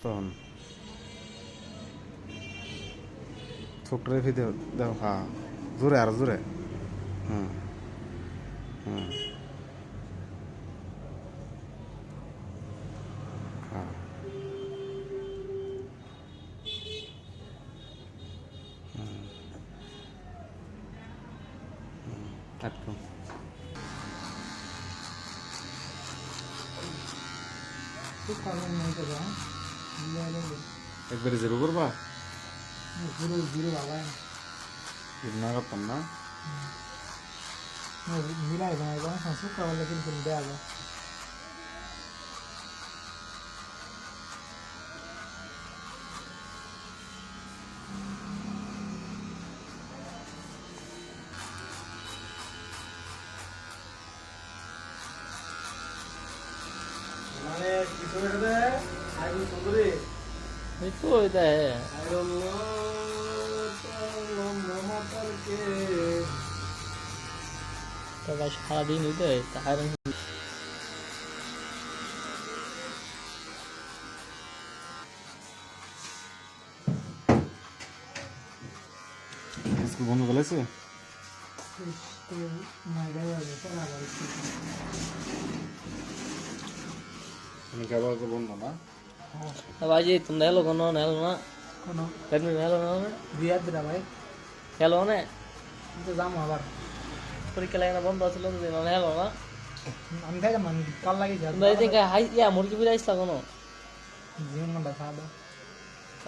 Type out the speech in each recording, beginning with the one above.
তখন ছোট্টরে ফিতে দেখো হ্যাঁ জোরে আর জোরে হুম হুম হ্যাঁ একদম একবারে জিরো করবা না করতাম না মিলাই বানাইবো সুক্কা বলে কিন্তু দেয়া যায় মানে কিছু এটা আই সুন্দরী itu itu ya tapi saladin itu ya taharan school বন্ধ করেছে তুমি কেবল তো বন্ধ না baji tunda hello kono hello na কোনো permi hello na বিয়ার দিরা ভাই hello na কিন্তু যাবো আবার পরীক্ষা লাগে না বন্ধ ছিল তো দিন hello na আমি খাই যাবো কাল লাগে যা তোমরা এদিকে হাই ইয়া মুরগি ফিরে আসলা কোনো জীবন ঘন্টা খাওয়া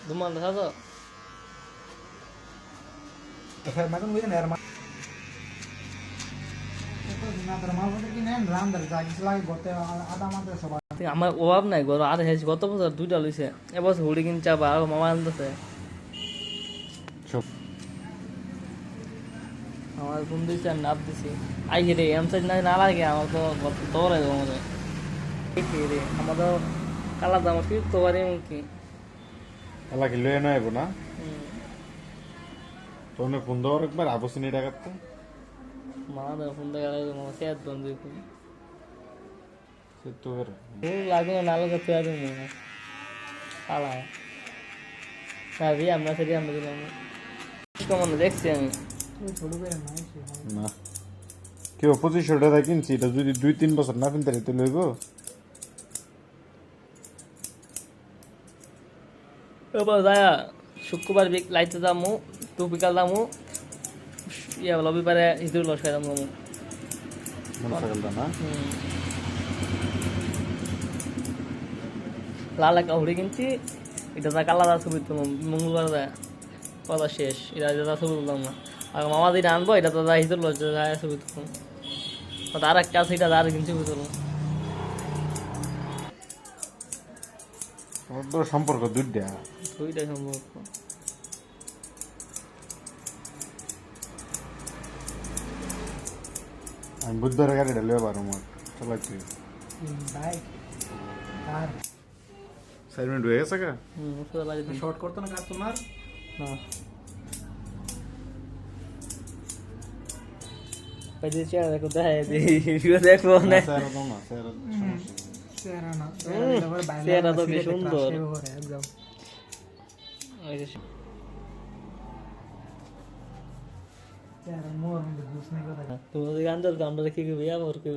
দুমান খাতো ফের মাখন বুঝেন এর মা না তোর মা বলতে কি নেন রাম ধরে যা কিছু লাগে গতে আধা মাত্র সবাই আমার অভাব নাই গরো আর হেস গত বছর দুইটা লইছে এবছর হুড়ি কিনছে আবার আর মামা আনতেছে সব আমার ফোন দিয়েছে আর নাপ দিছি আই রে এমসাইজ না লাগে আমার তো দৌড়াই দেবো আমাদের রে আমাদের কালা দাম কি তোবারে কি এলা কি লয়ে নয় না তোমরা ফোন দাও একবার আবসিনি টাকাতে মামা দাম ফোন দিয়ে গেলে মামা সেয়ার দন দিই সে তো এর লাগে না লাগে তুই আগে মনে কালা সাবি আমরা সেটি আমরা দিলাম কেমন দেখছি আমি ছোট করে নাই না কেউ 2500 টাকা কিনছি এটা যদি 2-3 বছর না কিনতে তো লইব এবার যায়া শুক্রবার লাইতে যামু টু বিকাল যামু ইয়া রবিবারে ইঁদুর লস খাই যামু মোটরসাইকেলটা না লাল একটা হুড়ি কিনছি এটা যা কালা যা ছবি তুললাম মঙ্গলবার যায় কথা শেষ এটা যা ছবি তুললাম না আর মামা যেটা আনবো এটা তো যা ইঁদুর লস যায় ছবি তুললাম আর একটা আছে এটা আর কিনছি ছবি তুললাম ওর সম্পর্ক দুইটা দুইটাই সম্ভব আমি বুধবার গাড়িটা লয়ে পারো মোট চালাচ্ছি ভাই আর 4 মিনিট হয়ে গেছে কা ওষুধ লাগে শর্ট করতে না কাস্টমার না পেজে চেয়ার দেখো দেখাই দিই দেখবো না স্যার দাও না স্যার সেরা না সেরা তো কি সুন্দর একদম ওই যে সেরা মোর বুঝ নাই কথা তুমি গান ধরতে আমরা কি বিয়া মোর কি